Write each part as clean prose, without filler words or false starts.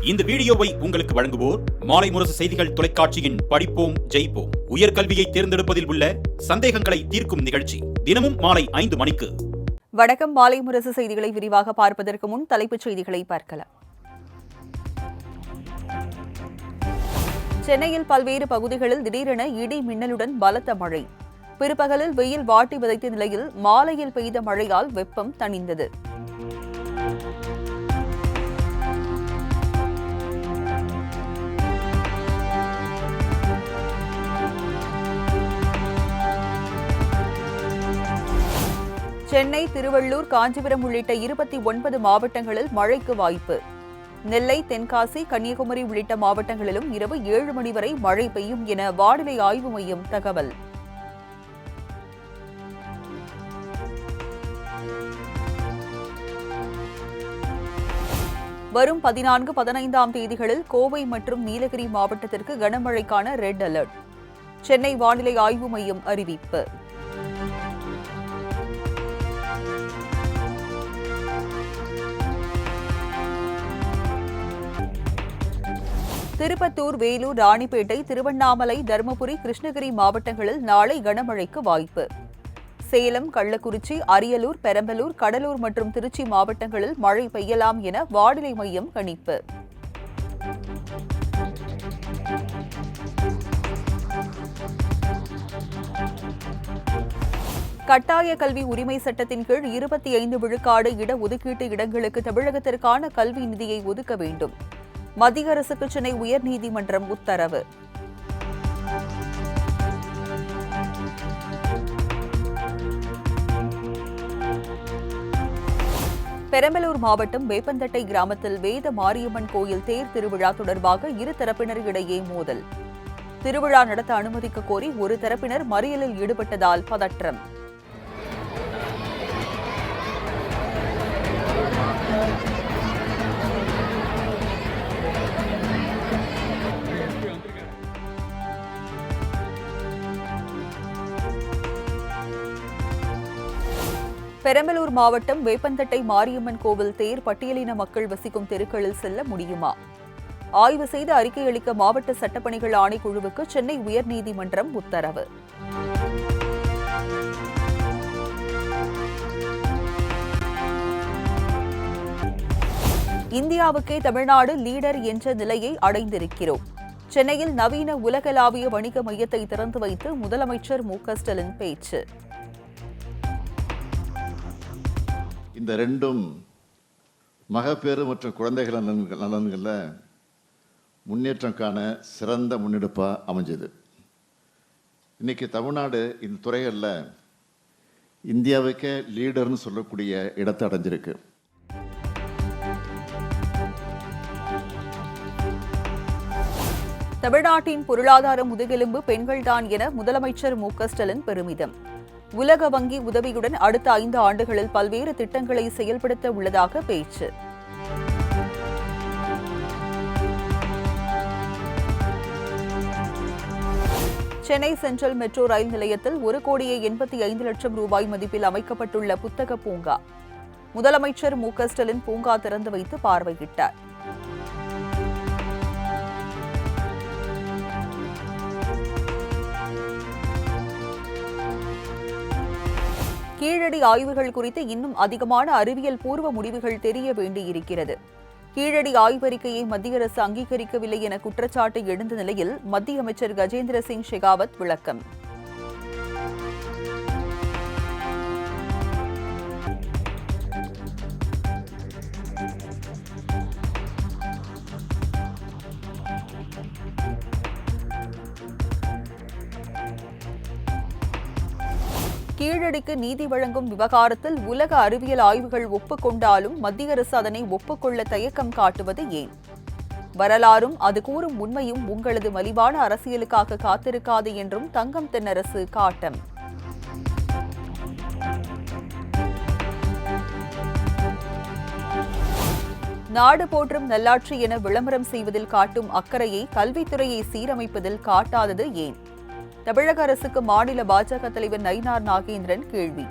இந்த வீடியோவை உங்களுக்கு வழங்குவோர் மாலை முரசு செய்திகள் தொலைக்காட்சியின் படிப்போம் ஜெயிப்போம் உயர்கல்வியை தேர்ந்தெடுப்பதில் உள்ள சந்தேகங்களை தீர்க்கும் நிகழ்ச்சி தினமும் மாலை 5 மணிக்கு. வணக்கம். மாலை முரசு செய்திகளை விரிவாக பார்ப்பதற்கு முன் தலைப்புச் செய்திகளை பார்க்கலாம். சென்னையில் பல்வேறு பகுதிகளில் திடீரென இடி மின்னலுடன் பலத்த மழை. பிற்பகலில் வெயில் வாட்டி விதைத்த நிலையில் மாலையில் பெய்த மழையால் வெப்பம் தணிந்தது. சென்னை, திருவள்ளூர், காஞ்சிபுரம் உள்ளிட்ட 29 மாவட்டங்களில் மழைக்கு வாய்ப்பு. நெல்லை, தென்காசி, கன்னியாகுமரி உள்ளிட்ட மாவட்டங்களிலும் இரவு 7 மணி வரை மழை பெய்யும் என வானிலை ஆய்வு மையம் தகவல். வரும் 14, 15ஆம் தேதிகளில் கோவை மற்றும் நீலகிரி மாவட்டத்திற்கு கனமழைக்கான ரெட் அலர்ட். சென்னை வானிலை ஆய்வு மையம் அறிவிப்பு. திருப்பத்தூர், வேலூர், ராணிப்பேட்டை, திருவண்ணாமலை, தருமபுரி, கிருஷ்ணகிரி மாவட்டங்களில் நாளை கனமழைக்கு வாய்ப்பு. சேலம், கள்ளக்குறிச்சி, அரியலூர், பெரம்பலூர், கடலூர் மற்றும் திருச்சி மாவட்டங்களில் மழை பெய்யலாம் என வானிலை மையம் கணிப்பு. கட்டாய கல்வி உரிமை சட்டத்தின் கீழ் 25 விழுக்காடு இடஒதுக்கீட்டு இடங்களுக்கு தமிழகத்திற்கான கல்வி நிதியை ஒதுக்க வேண்டும். மத்திய அரசுக்கு சென்னை உயர்நீதிமன்றம் உத்தரவு. பெரம்பலூர் மாவட்டம் வேப்பந்தட்டை கிராமத்தில் வேத மாரியம்மன் கோயில் தேர் திருவிழா தொடர்பாக இரு தரப்பினர் இடையே மோதல். திருவிழா நடத்த அனுமதிக்க கோரி ஒரு தரப்பினர் மறியலில் ஈடுபட்டதால் பதற்றம். பெரம்பலூர் மாவட்டம் வேப்பந்தட்டை மாரியம்மன் கோவில் தேர் பட்டியலின மக்கள் வசிக்கும் தெருக்களில் செல்ல முடியுமா? ஆய்வு செய்து அறிக்கை அளிக்க மாவட்ட சட்டப்பணிகள் ஆணைக்குழுவுக்கு சென்னை உயர்நீதிமன்றம் உத்தரவு. இந்தியாவுக்கே தமிழ்நாடு லீடர் என்ற நிலையை அடைந்திருக்கிறோம். சென்னையில் நவீன உலகளாவிய வணிக மையத்தை திறந்து வைத்து முதலமைச்சர் மு.க.ஸ்டாலின் பேச்சு. இந்த ரெண்டும் மகப்பேறு மற்றும் குழந்தைகள் நலன்களில் முன்னேற்றம் காண சிறந்த முன்னெடுப்பாக அமைஞ்சது. இன்றைக்கி தமிழ்நாடு இந்த துறைகளில் இந்தியாவுக்கே லீடர்னு சொல்லக்கூடிய இடத்தை அடைஞ்சிருக்கு. தமிழ்நாட்டின் பொருளாதார முதுகெலும்பு பெண்கள்தான் என முதலமைச்சர் மு.க.ஸ்டாலின் பெருமிதம். உலக வங்கி உதவியுடன் அடுத்த 5 ஆண்டுகளில் பல்வேறு திட்டங்களை செயல்படுத்த உள்ளதாக பேச்சு. சென்னை சென்ட்ரல் மெட்ரோ ரயில் நிலையத்தில் 1,85,00,000 ரூபாய் மதிப்பில் அமைக்கப்பட்டுள்ள புத்தக பூங்கா. முதலமைச்சர் மு.க.ஸ்டாலின் பூங்கா திறந்து வைத்து பார்வையிட்டார். கீழடி ஆய்வுகள் குறித்து இன்னும் அதிகமான அறிவியல் பூர்வ முடிவுகள் தெரிய வேண்டியிருக்கிறது. கீழடி ஆய்வறிக்கையை மத்திய அரசு அங்கீகரிக்கவில்லை என குற்றச்சாட்டு எழுந்த நிலையில் மத்திய அமைச்சர் கஜேந்திர சிங் ஷெகாவத் விளக்கம். கீழடிக்கு நீதி வழங்கும் விவகாரத்தில் உலக அறிவியல் ஆய்வுகள் ஒப்புக்கொண்டாலும் மத்திய அரசு அதனை ஒப்புக்கொள்ள தயக்கம் காட்டுவது ஏன்? வரலாறும் அது கூறும் உண்மையும் உங்களது மலிவான அரசியலுக்காக காத்திருக்காது என்றும் தங்கம் தென்னரசு காட்டம். நாடு போற்றும் நல்லாட்சி என விளம்பரம் செய்வதில் காட்டும் அக்கறையை கல்வித்துறையை சீரமைப்பதில் காட்டாதது ஏன்? தமிழக அரசுக்கு மாநில பாஜக தலைவர் நயினார் நாகேந்திரன் கேள்வி.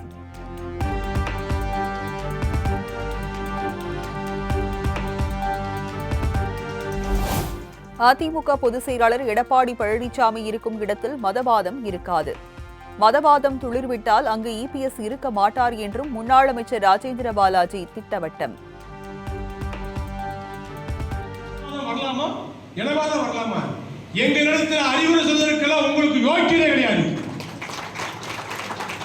அதிமுக பொதுச் செயலாளர் எடப்பாடி பழனிசாமி இருக்கும் இடத்தில் மதவாதம் இருக்காது. மதவாதம் துளிர்விட்டால் அங்கு இபிஎஸ் இருக்க மாட்டார் என்றும் முன்னாள் அமைச்சர் ராஜேந்திர பாலாஜி திட்டவட்டம். எங்களிடத்தில் அறிவுரை சொல்வதற்கெல்லாம் உங்களுக்கு யோக்கியதே கிடையாது.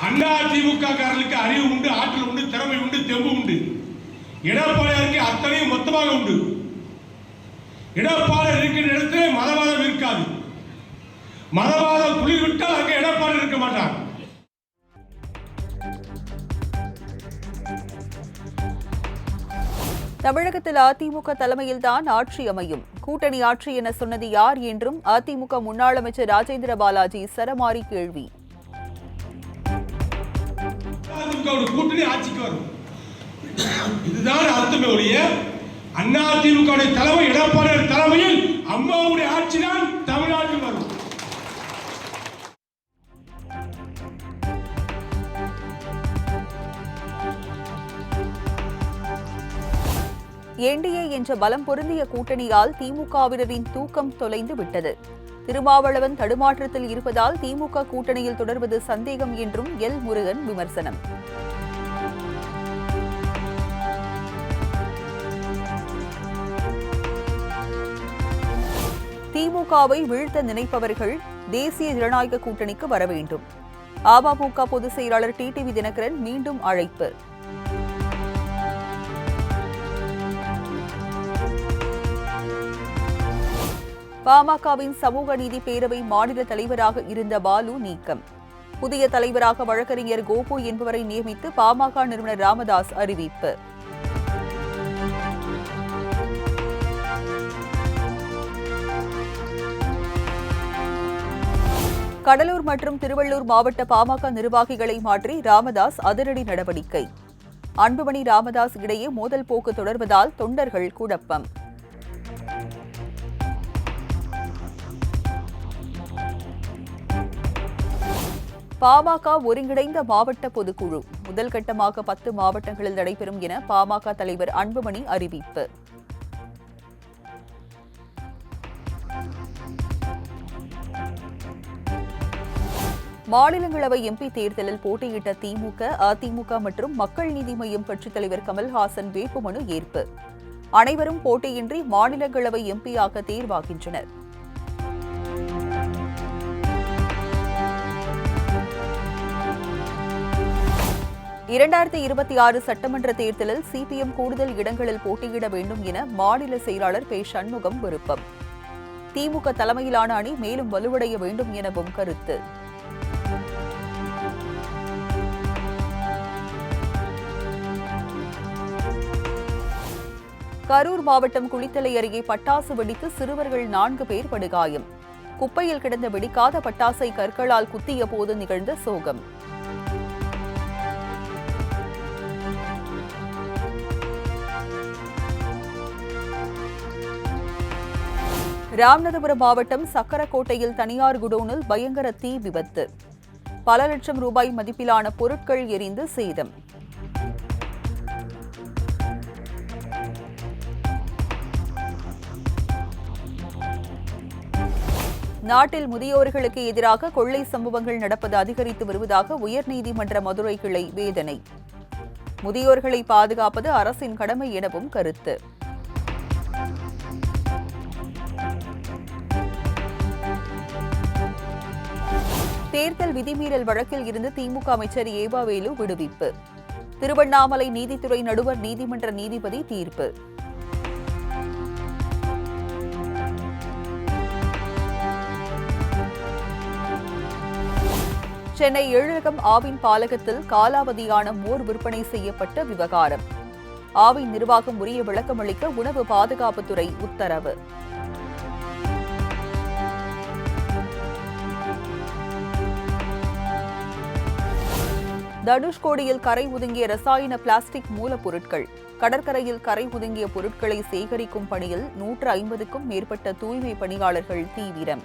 அதிமுக காரர்களுக்கு அறிவு உண்டு, ஆற்றல் உண்டு, திறமை உண்டு, தெம்பு உண்டு. எடப்பாடியாருக்கு அத்தனையும் மொத்தமாக உண்டு. எடப்பாடி இருக்கிற இடத்திலே மதவாதம் இருக்காது. மதவாதம் துளிர்விட்டால் அங்கே எடப்பாடி இருக்க மாட்டார். தமிழகத்தில் அதிமுக தலைமையில்தான் ஆட்சி அமையும். கூட்டணி ஆட்சி என சொன்னது யார் என்றும் அதிமுக முன்னாள் அமைச்சர் ராஜேந்திர பாலாஜி சரமாரி கேள்வி. கூட்டணி ஆட்சிக்கு வரும், இதுதான் அர்த்தமே ஒழிய அதிமுக தலைமை எடப்பாடி தலைமையில் அம்மாவுடைய ஆட்சி தான் தமிழ்நாட்டில் வரும். என்டிஏ என்ற பலம் பொருந்திய கூட்டணியால் திமுகவினரின் தூக்கம் தொலைந்து விட்டது. திருமாவளவன் தடுமாற்றத்தில் இருப்பதால் திமுக கூட்டணியில் தொடர்வது சந்தேகம் என்றும் எல் முருகன் விமர்சனம். திமுகவை வீழ்த்த நினைப்பவர்கள் தேசிய ஜனநாயக கூட்டணிக்கு வர வேண்டும். அமமுக பொதுச் செயலாளர் டிடிவி தினகரன் மீண்டும் அழைப்பு. பாமகவின் சமூக நீதி பேரவை மாநில தலைவராக இருந்த பாலு நீக்கம். புதிய தலைவராக வழக்கறிஞர் கோபு என்பவரை நியமித்து பாமக நிறுவனர் ராமதாஸ் அறிவிப்பு. கடலூர் மற்றும் திருவள்ளூர் மாவட்ட பாமக நிர்வாகிகளை மாற்றி ராமதாஸ் அதிரடி நடவடிக்கை. அன்புமணி ராமதாஸ் இடையே மோதல் போக்கு தொடர்வதால் தொண்டர்கள் குழப்பம். பாமக ஒருங்கிணைந்த மாவட்ட பொதுக்குழு முதல் கட்டமாக 10 மாவட்டங்களில் நடைபெறும் என பாமக தலைவர் அன்புமணி அறிவிப்பு. மாநிலங்களவை எம்பி தேர்தலில் போட்டியிட்ட திமுக, அதிமுக மற்றும் மக்கள் நீதி மய்யம் கட்சித் தலைவர் கமல்ஹாசன் வேட்புமனு ஏற்பு. அனைவரும் போட்டியின்றி மாநிலங்களவை எம்பியாக தேர்வாகின்றனர். 2026 சட்டமன்ற தேர்தலில் சிபிஎம் கூடுதல் இடங்களில் போட்டியிட வேண்டும் என மாநில செயலாளர் பே. சண்முகம் விருப்பம். திமுக தலைமையிலான அணி மேலும் வலுவடைய வேண்டும் எனவும் கருத்து. கரூர் மாவட்டம் குளித்தலை அருகே பட்டாசு வெடித்து சிறுவர்கள் 4 பேர் படுகாயம். குப்பையில் கிடந்த வெடிக்காத பட்டாசை கற்களால் குத்திய போது நிகழ்ந்த சோகம். ராமநாதபுரம் மாவட்டம் சக்கரக்கோட்டையில் தனியார் குடோனில் பயங்கர தீ விபத்து. பல லட்சம் ரூபாய் மதிப்பிலான பொருட்கள் எரிந்து சேதம். நாட்டில் முதியோர்களுக்கு எதிராக கொள்ளை சம்பவங்கள் நடப்பது அதிகரித்து வருவதாக உயர்நீதிமன்ற மதுரை கிளை வேதனை. முதியோர்களை பாதுகாப்பது அரசின் கடமை எனவும் கருத்து. தேர்தல் விதிமீறல் வழக்கில் இருந்து திமுக அமைச்சர் ஏவாவேலு விடுவிப்பு. திருவண்ணாமலை நீதித்துறை நடுவர் நீதிமன்ற நீதிபதி தீர்ப்பு. சென்னை எழிலகம் ஆவின் பாலகத்தில் காலாவதியான மோர் விற்பனை செய்யப்பட்ட விவகாரம். ஆவின் நிர்வாகம் உரிய விளக்கமளிக்க உணவு பாதுகாப்புத்துறை உத்தரவு. தனுஷ்கோடியில் கரை ஒதுங்கிய ரசாயன பிளாஸ்டிக் மூலப்பொருட்கள். கடற்கரையில் கரை ஒதுங்கிய பொருட்களை சேகரிக்கும் பணியில் 150க்கும் மேற்பட்ட தூய்மை பணியாளர்கள் தீவிரம்.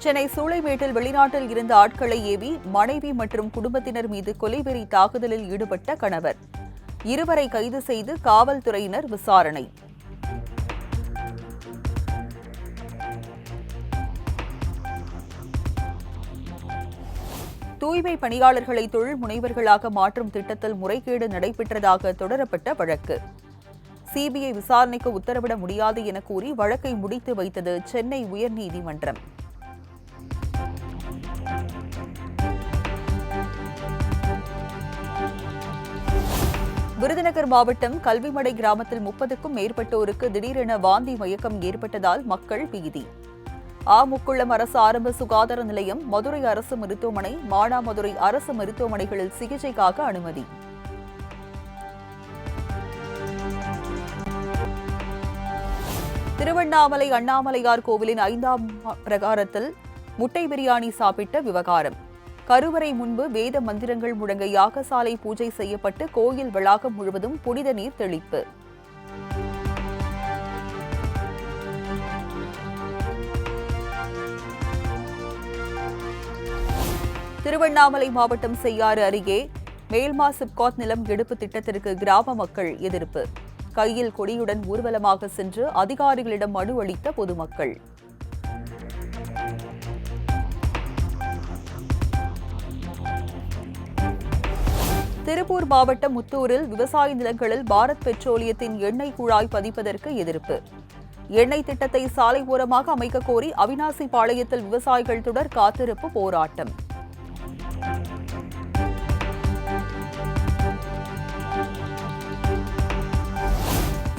சென்னை சூளைமேட்டில் வெளிநாட்டில் இருந்த ஆட்களை ஏவி மனைவி மற்றும் குடும்பத்தினர் மீது கொலைவெறி தாக்குதலில் ஈடுபட்ட கணவர். இருவரை கைது செய்து காவல்துறையினர் விசாரணை. தூய்மை பணியாளர்களை தொழில் முனைவர்களாக மாற்றும் திட்டத்தில் முறைகேடு நடைபெற்றதாக தொடரப்பட்ட வழக்கு. சிபிஐ விசாரணைக்கு உத்தரவிட முடியாது என கூறி வழக்கை முடித்து வைத்தது சென்னை உயர்நீதிமன்றம். விருதுநகர் மாவட்டம் கல்விமடை கிராமத்தில் 30க்கும் மேற்பட்டோருக்கு திடீரென வாந்தி மயக்கம் ஏற்பட்டதால் மக்கள் பீதி. ஆமுக்குளம் அரசு ஆரம்ப சுகாதார நிலையம், மதுரை அரசு மருத்துவமனை, மானாமதுரை அரசு மருத்துவமனைகளில் சிகிச்சைக்காக அனுமதி. திருவண்ணாமலை அண்ணாமலையார் கோவிலின் 5ஆம் பிரகாரத்தில் முட்டை பிரியாணி சாப்பிட்ட விவகாரம். கருவறை முன்பு வேத மந்திரங்கள் முழங்க யாகசாலை பூஜை செய்யப்பட்டு கோயில் வளாகம் முழுவதும் புனித நீர் தெளிப்பு. திருவண்ணாமலை மாவட்டம் செய்யாறு அருகே மேல்மா சிப்காட் நிலம் எடுப்பு திட்டத்திற்கு கிராம மக்கள் எதிர்ப்பு. கையில் கொடியுடன் ஊர்வலமாக சென்று அதிகாரிகளிடம் மனு அளித்த பொதுமக்கள். திருப்பூர் மாவட்டம் முத்தூரில் விவசாய நிலங்களில் பாரத் பெட்ரோலியத்தின் எண்ணெய் குழாய் பதிப்பதற்கு எதிர்ப்பு. எண்ணெய் திட்டத்தை சாலை ஓரமாக அமைக்க கோரி அவினாசி பாளையத்தில் விவசாயிகள் தொடர் காத்திருப்பு போராட்டம்.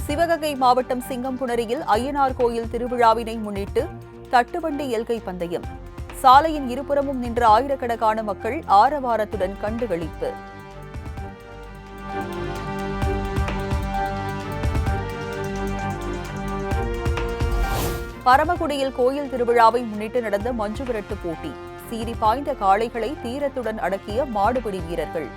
சிவகங்கை மாவட்டம் சிங்கம்புணரியில் அய்யனார் கோயில் திருவிழாவினை முன்னிட்டு தட்டுவண்டி எல்கை பந்தயம். சாலையின் இருபுறமும் நின்ற ஆயிரக்கணக்கான மக்கள் ஆரவாரத்துடன் கண்டுகளிப்பு. பரமக்குடியில் கோயில் திருவிழாவை முன்னிட்டு நடந்த மஞ்சு விரட்டு போட்டி. சீறி பாய்ந்த காளைகளை தீரத்துடன் அடக்கிய மாடுபிடி வீரர்கள்.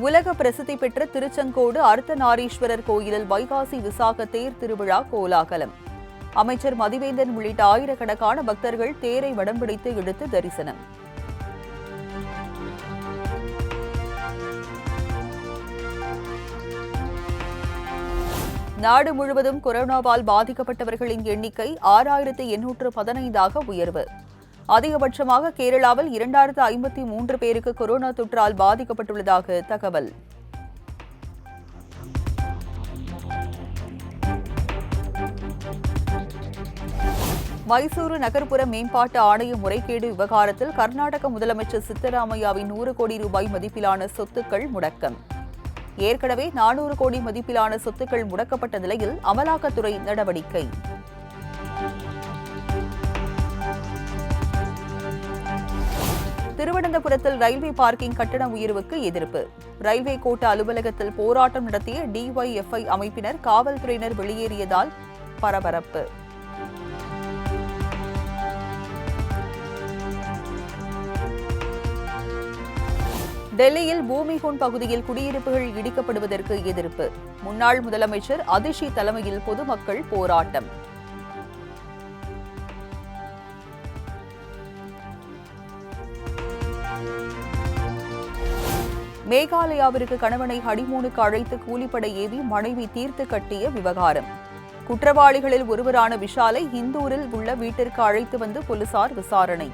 உலக பிரசித்தி பெற்ற திருச்செங்கோடு அர்த்தநாரீஸ்வரர் கோயிலில் வைகாசி விசாக தேர் திருவிழா கோலாகலம். அமைச்சர் மதிவேந்தன் உள்ளிட்ட ஆயிரக்கணக்கான பக்தர்கள் தேரை வடம்பிடித்து இழுத்து தரிசனம். நாடு முழுவதும் கொரோனாவால் பாதிக்கப்பட்டவர்களின் எண்ணிக்கை 6815ஆக உயர்வு. அதிகபட்சமாக கேரளாவில் 2053 பேருக்கு கொரோனா தொற்றால் பாதிக்கப்பட்டுள்ளதாக தகவல். மைசூரு நகர்ப்புற மேம்பாட்டு ஆணைய முறைகேடு விவகாரத்தில் கர்நாடக முதலமைச்சர் சித்தராமையாவின் 100 கோடி ரூபாய் மதிப்பிலான சொத்துக்கள் முடக்கம். ஏற்கனவே 400 கோடி மதிப்பிலான சொத்துக்கள் முடக்கப்பட்ட நிலையில் அமலாக்கத்துறை நடவடிக்கை. திருவனந்தபுரத்தில் ரயில்வே பார்க்கிங் கட்டண உயர்வுக்கு எதிர்ப்பு. ரயில்வே கோட்ட அலுவலகத்தில் போராட்டம் நடத்திய டிஒய்எஃப்ஐ அமைப்பினர் காவல்துறையினர் வெளியேறியதால் பரபரப்பு. டெல்லியில் பூமிஹூன் பகுதியில் குடியிருப்புகள் இடிக்கப்படுவதற்கு எதிர்ப்பு. முன்னாள் முதலமைச்சர் அதிஷி தலைமையில் பொதுமக்கள் போராட்டம். மேகாலயாவிற்கு கணவனை ஹனிமூனுக்கு அழைத்து கூலிப்படை ஏவி மனைவி தீர்த்து கட்டிய விவகாரம். குற்றவாளிகளில் ஒருவரான விஷாலை இந்தூரில் உள்ள வீட்டிற்கு அழைத்து வந்து போலீசார் விசாரணை.